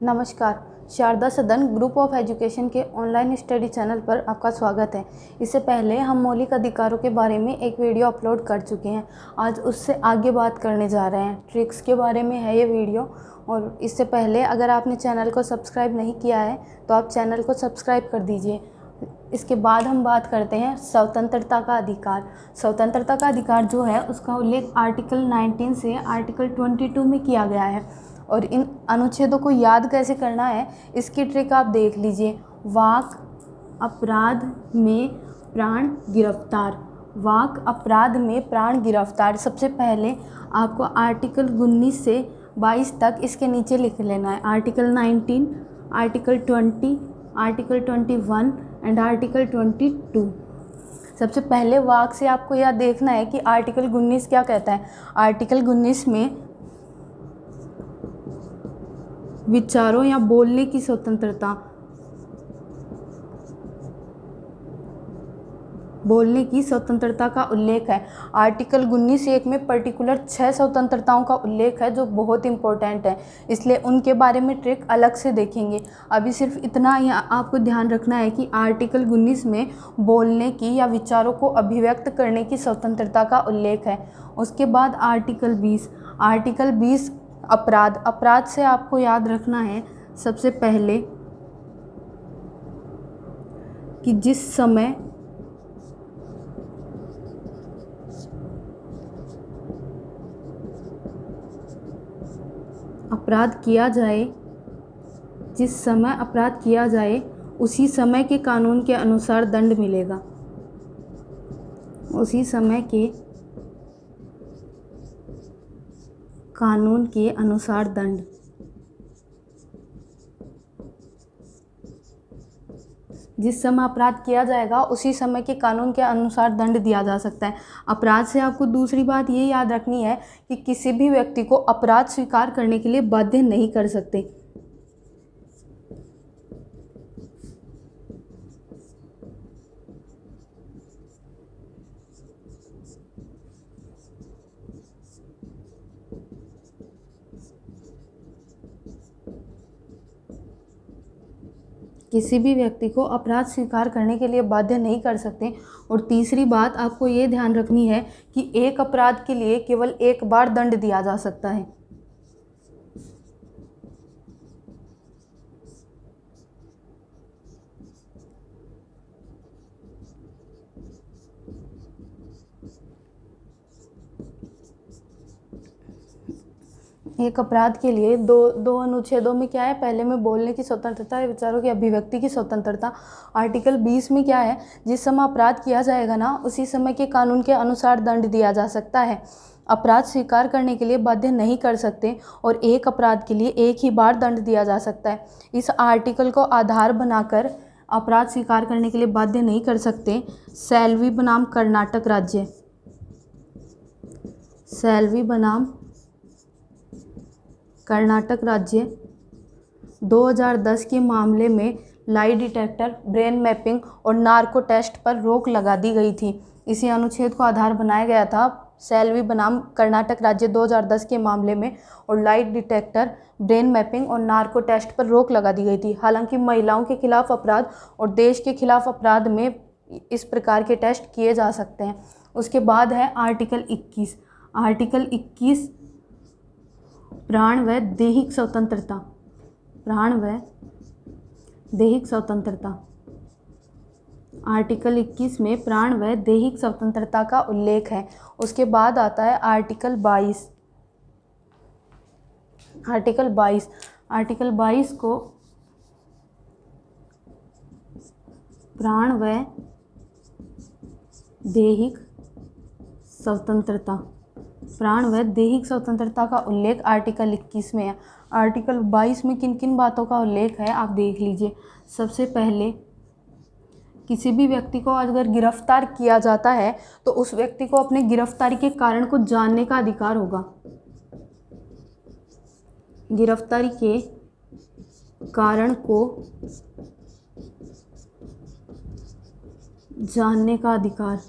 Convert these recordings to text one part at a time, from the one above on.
नमस्कार। शारदा सदन group of education के ऑनलाइन स्टडी चैनल पर आपका स्वागत है। इससे पहले हम मौलिक अधिकारों के बारे में एक वीडियो अपलोड कर चुके हैं। आज उससे आगे बात करने जा रहे हैं। ट्रिक्स के बारे में है ये वीडियो। और इससे पहले अगर आपने चैनल को सब्सक्राइब नहीं किया है तो आप चैनल को सब्सक्राइब कर दीजिए। इसके बाद हम बात करते हैं स्वतंत्रता का अधिकार। स्वतंत्रता का अधिकार जो है उसका उल्लेख आर्टिकल 19 से आर्टिकल 22 में किया गया है। और इन अनुच्छेदों को याद कैसे करना है इसकी ट्रिक आप देख लीजिए। वाक अपराध में प्राण गिरफ्तार। वाक अपराध में प्राण गिरफ्तार। सबसे पहले आपको आर्टिकल 19 से 22 तक इसके नीचे लिख लेना है। Article 19, article 20, article 21 and article 22। सबसे पहले वाक से आपको यह देखना है कि आर्टिकल 19 क्या कहता है। आर्टिकल 19 में विचारों या बोलने की स्वतंत्रता, बोलने की स्वतंत्रता का उल्लेख है। आर्टिकल 19(1) में पर्टिकुलर 6 स्वतंत्रताओं का उल्लेख है जो बहुत इंपॉर्टेंट है, इसलिए उनके बारे में ट्रिक अलग से देखेंगे। अभी सिर्फ इतना ही आपको ध्यान रखना है कि आर्टिकल 19 में बोलने की या विचारों को अभिव्यक्त करने की स्वतंत्रता का उल्लेख है। उसके बाद आर्टिकल 20। आर्टिकल 20 अपराध। अपराध से आपको याद रखना है सबसे पहले कि जिस समय अपराध किया जाए, जिस समय अपराध किया जाए उसी समय के कानून के अनुसार दंड मिलेगा। उसी समय के कानून के अनुसार दंड। जिस समय अपराध किया जाएगा उसी समय के कानून के अनुसार दंड दिया जा सकता है। अपराध से आपको दूसरी बात ये याद रखनी है कि किसी भी व्यक्ति को अपराध स्वीकार करने के लिए बाध्य नहीं कर सकते। किसी भी व्यक्ति को अपराध स्वीकार करने के लिए बाध्य नहीं कर सकते। और तीसरी बात आपको ये ध्यान रखनी है कि एक अपराध के लिए केवल एक बार दंड दिया जा सकता है। एक अपराध के लिए दो अनुच्छेदों में क्या है, पहले में बोलने की स्वतंत्रता है, विचारों की अभिव्यक्ति की स्वतंत्रता। आर्टिकल 20 में क्या है, जिस समय अपराध किया जाएगा ना उसी समय के कानून के अनुसार दंड दिया जा सकता है। अपराध स्वीकार करने के लिए बाध्य नहीं कर सकते और एक अपराध के लिए एक ही बार दंड दिया जा सकता है। इस आर्टिकल को आधार बनाकर अपराध स्वीकार करने के लिए बाध्य नहीं कर सकते। सैलवी बनाम कर्नाटक राज्य। सैलवी बनाम कर्नाटक राज्य 2010 के मामले में लाई डिटेक्टर, ब्रेन मैपिंग और नार्को टेस्ट पर रोक लगा दी गई थी। इसी अनुच्छेद को आधार बनाया गया था सैलवी बनाम कर्नाटक राज्य 2010 के मामले में, और लाई डिटेक्टर, ब्रेन मैपिंग और नार्को टेस्ट पर रोक लगा दी गई थी। हालांकि महिलाओं के खिलाफ अपराध और देश के खिलाफ अपराध में इस प्रकार के टेस्ट किए जा सकते हैं। उसके बाद है आर्टिकल 21। आर्टिकल 21 प्राण व दैहिक स्वतंत्रता। प्राण व दैहिक स्वतंत्रता। आर्टिकल 21 में प्राण व दैहिक स्वतंत्रता का उल्लेख है। उसके बाद आता है आर्टिकल 22। आर्टिकल 22। आर्टिकल 22 को प्राण व दैहिक स्वतंत्रता, प्राण व दैहिक स्वतंत्रता का उल्लेख आर्टिकल 21 में है। आर्टिकल 22 में किन किन बातों का उल्लेख है आप देख लीजिए। सबसे पहले किसी भी व्यक्ति को अगर गिरफ्तार किया जाता है तो उस व्यक्ति को अपने गिरफ्तारी के कारण को जानने का अधिकार होगा। गिरफ्तारी के कारण को जानने का अधिकार।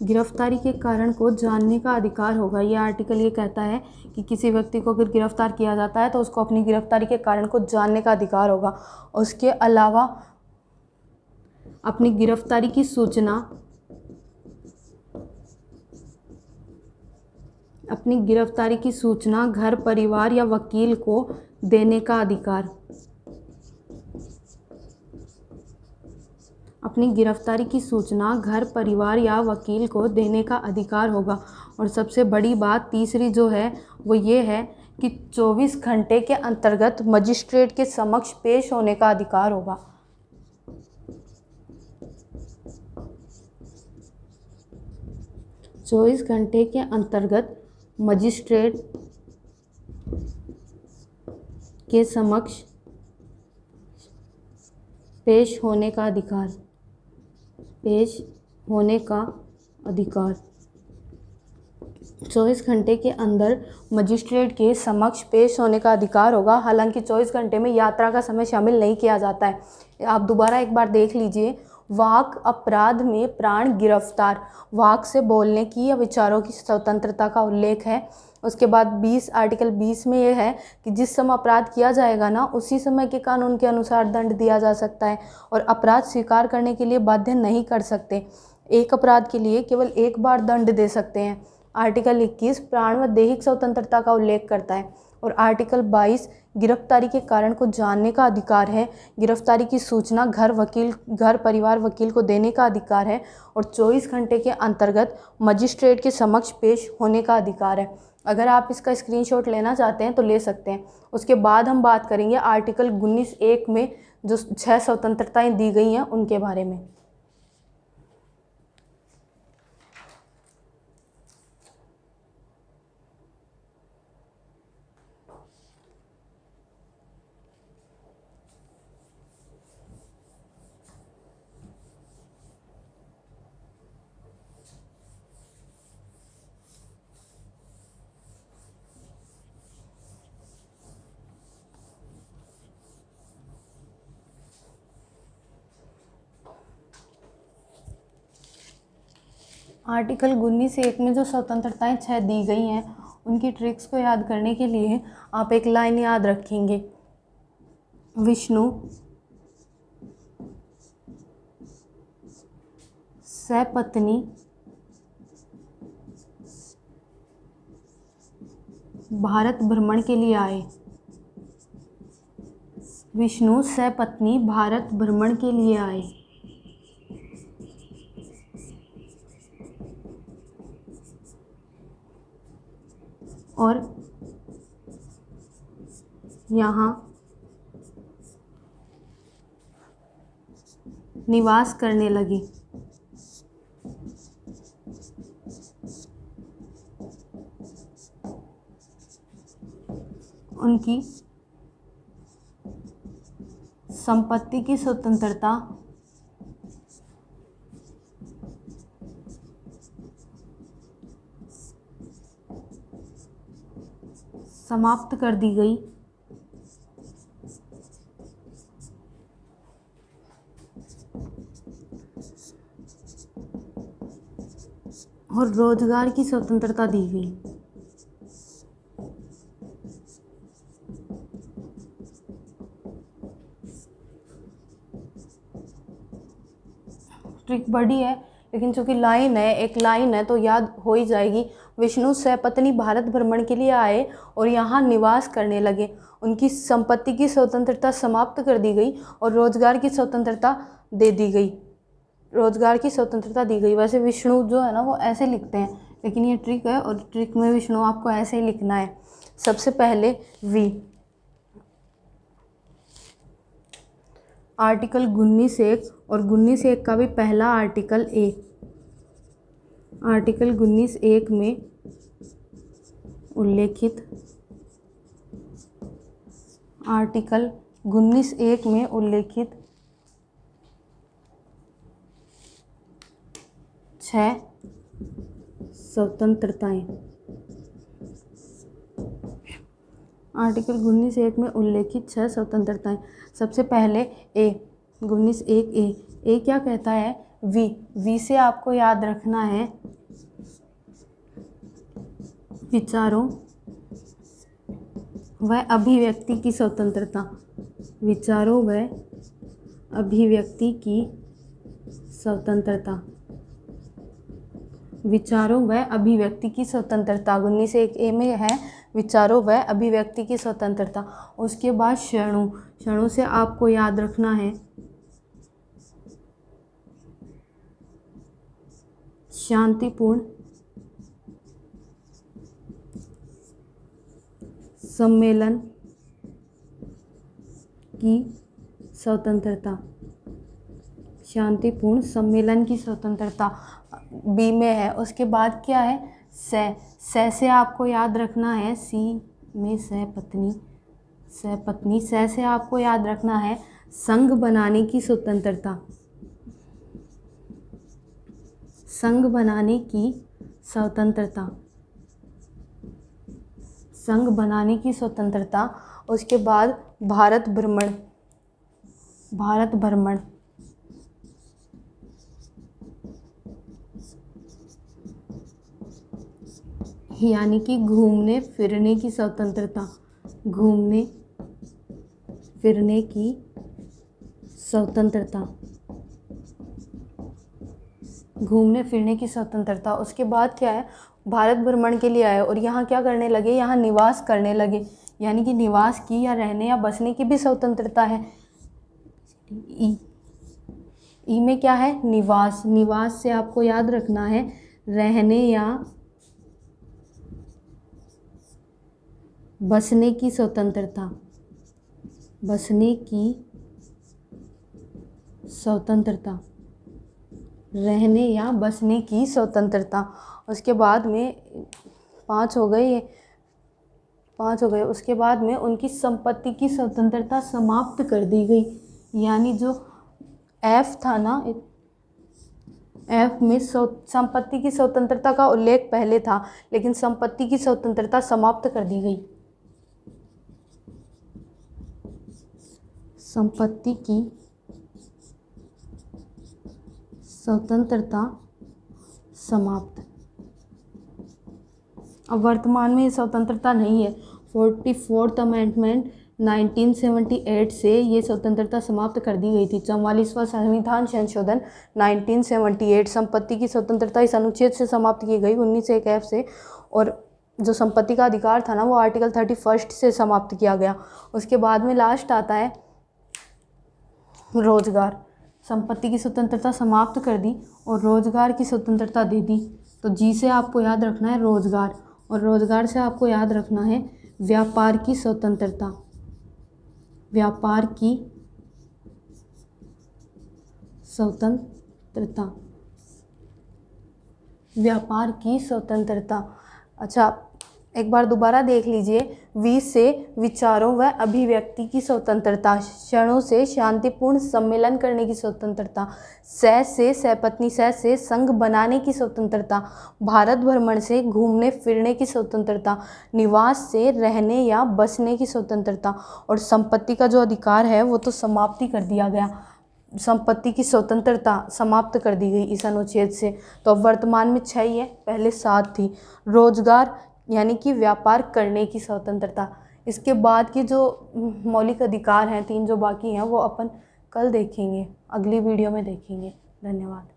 गिरफ्तारी के कारण को जानने का अधिकार होगा। ये आर्टिकल ये कहता है कि किसी व्यक्ति को अगर गिरफ्तार किया जाता है तो उसको अपनी गिरफ्तारी के कारण को जानने का अधिकार होगा। उसके अलावा अपनी गिरफ्तारी की सूचना घर, परिवार या वकील को देने का अधिकार। अपनी गिरफ्तारी की सूचना घर, परिवार या वकील को देने का अधिकार होगा। और सबसे बड़ी बात तीसरी जो है वो ये है कि 24 घंटे के अंतर्गत मजिस्ट्रेट के समक्ष पेश होने का अधिकार होगा। चौबीस घंटे के अंतर्गत मजिस्ट्रेट के समक्ष पेश होने का अधिकार। 24 घंटे के अंदर मजिस्ट्रेट के समक्ष पेश होने का अधिकार होगा। हालांकि 24 घंटे में यात्रा का समय शामिल नहीं किया जाता है। आप दोबारा एक बार देख लीजिए। वाक अपराध में प्राण गिरफ्तार, वाक से बोलने की या विचारों की स्वतंत्रता का उल्लेख है। उसके बाद आर्टिकल 20 में यह है कि जिस समय अपराध किया जाएगा ना, उसी समय के कानून के अनुसार दंड दिया जा सकता है और अपराध स्वीकार करने के लिए बाध्य नहीं कर सकते। एक अपराध के लिए केवल एक बार दंड दे सकते हैं। आर्टिकल 21 प्राण व दैहिक स्वतंत्रता का उल्लेख करता है। और आर्टिकल 22 गिरफ्तारी के कारण को जानने का अधिकार है। गिरफ्तारी की सूचना घर, परिवार, वकील को देने का अधिकार है। और 24 घंटे के अंतर्गत मजिस्ट्रेट के समक्ष पेश होने का अधिकार है। अगर आप इसका स्क्रीनशॉट लेना चाहते हैं तो ले सकते हैं। उसके बाद हम बात करेंगे आर्टिकल 19(1) में जो 6 स्वतंत्रताएं दी गई हैं उनके बारे में। आर्टिकल 19(1) में जो स्वतंत्रताएं 6 दी गई हैं उनकी ट्रिक्स को याद करने के लिए आप एक लाइन याद रखेंगे। विष्णु सपत्नी भारत भ्रमण के लिए आए। विष्णु सपत्नी भारत भ्रमण के लिए आए। और यहाँ निवास करने लगे। उनकी संपत्ति की स्वतंत्रता समाप्त कर दी गई। और रोजगार की स्वतंत्रता दी गई। ट्रिक बड़ी है लेकिन चूंकि एक लाइन है तो याद हो ही जाएगी। विष्णु सपत्नी भारत भ्रमण के लिए आए और यहाँ निवास करने लगे। उनकी संपत्ति की स्वतंत्रता समाप्त कर दी गई और रोजगार की स्वतंत्रता दे दी गई। वैसे विष्णु जो है ना वो ऐसे लिखते हैं, लेकिन ये ट्रिक है और ट्रिक में विष्णु आपको ऐसे ही लिखना है। सबसे पहले वी। आर्टिकल 19(1) और 19(1) का भी पहला आर्टिकल ए। आर्टिकल 19(1) में उल्लेखित 6 स्वतंत्रताएं। आर्टिकल 19(1) में उल्लेखित 6 स्वतंत्रताएं। सबसे पहले ए 19(1) ए क्या कहता है? वी से आपको याद रखना है विचारों व अभिव्यक्ति की स्वतंत्रता। विचारों व अभिव्यक्ति की स्वतंत्रता। विचारों व अभिव्यक्ति की स्वतंत्रता 19(1)(a) में है विचारों व अभिव्यक्ति की स्वतंत्रता। उसके बाद क्षणों से आपको याद रखना है शांतिपूर्ण सम्मेलन की स्वतंत्रता। शांतिपूर्ण सम्मेलन की स्वतंत्रता बी में है। उसके बाद क्या है, से आपको याद रखना है सी में सहपत्नी। से आपको याद रखना है संघ बनाने की स्वतंत्रता। संघ बनाने की स्वतंत्रता। संघ बनाने की स्वतंत्रता। उसके बाद भारत भ्रमण। यानी कि घूमने फिरने की स्वतंत्रता। घूमने फिरने की स्वतंत्रता। घूमने फिरने की स्वतंत्रता। उसके बाद क्या है, भारत भ्रमण के लिए आए और यहाँ क्या करने लगे, यहाँ निवास करने लगे। यानी कि निवास की या रहने या बसने की भी स्वतंत्रता है। ई में क्या है, निवास। निवास से आपको याद रखना है रहने या बसने की स्वतंत्रता। बसने की स्वतंत्रता। रहने या बसने की स्वतंत्रता। उसके बाद में 5 हो गए। उसके बाद में उनकी संपत्ति की स्वतंत्रता समाप्त कर दी गई। यानी जो एफ था ना, एफ में संपत्ति की स्वतंत्रता का उल्लेख पहले था, लेकिन संपत्ति की स्वतंत्रता समाप्त कर दी गई। संपत्ति की स्वतंत्रता समाप्त। अब वर्तमान में ये स्वतंत्रता नहीं है। 44th अमेंडमेंट 1978 से ये स्वतंत्रता समाप्त कर दी गई थी। 44वां संविधान संशोधन 1978 संपत्ति की स्वतंत्रता इस अनुच्छेद से समाप्त की गई 19(1)(f) से। और जो संपत्ति का अधिकार था ना, वो आर्टिकल 31 से समाप्त किया गया। उसके बाद में लास्ट आता है रोजगार। संपत्ति की स्वतंत्रता समाप्त कर दी और रोजगार की स्वतंत्रता दे दी। तो जी से आपको याद रखना है रोजगार, और रोजगार से आपको याद रखना है व्यापार की स्वतंत्रता। व्यापार की स्वतंत्रता। व्यापार की स्वतंत्रता। अच्छा, एक बार दोबारा देख लीजिए। वी से विचारों व अभिव्यक्ति की स्वतंत्रता। क्षणों से शांतिपूर्ण सम्मेलन करने की स्वतंत्रता। से सहपत्नी से संघ बनाने की स्वतंत्रता। भारत भ्रमण से घूमने फिरने की स्वतंत्रता। निवास से रहने या बसने की स्वतंत्रता। और संपत्ति का जो अधिकार है वो तो समाप्ति कर दिया गया। संपत्ति की स्वतंत्रता समाप्त कर दी गई इस अनुच्छेद से। तो अब वर्तमान में 6 ही है, पहले 7 थी। रोजगार यानी कि व्यापार करने की स्वतंत्रता। इसके बाद के जो मौलिक अधिकार हैं 3 जो बाकी हैं वो अपन कल देखेंगे, अगली वीडियो में देखेंगे। धन्यवाद।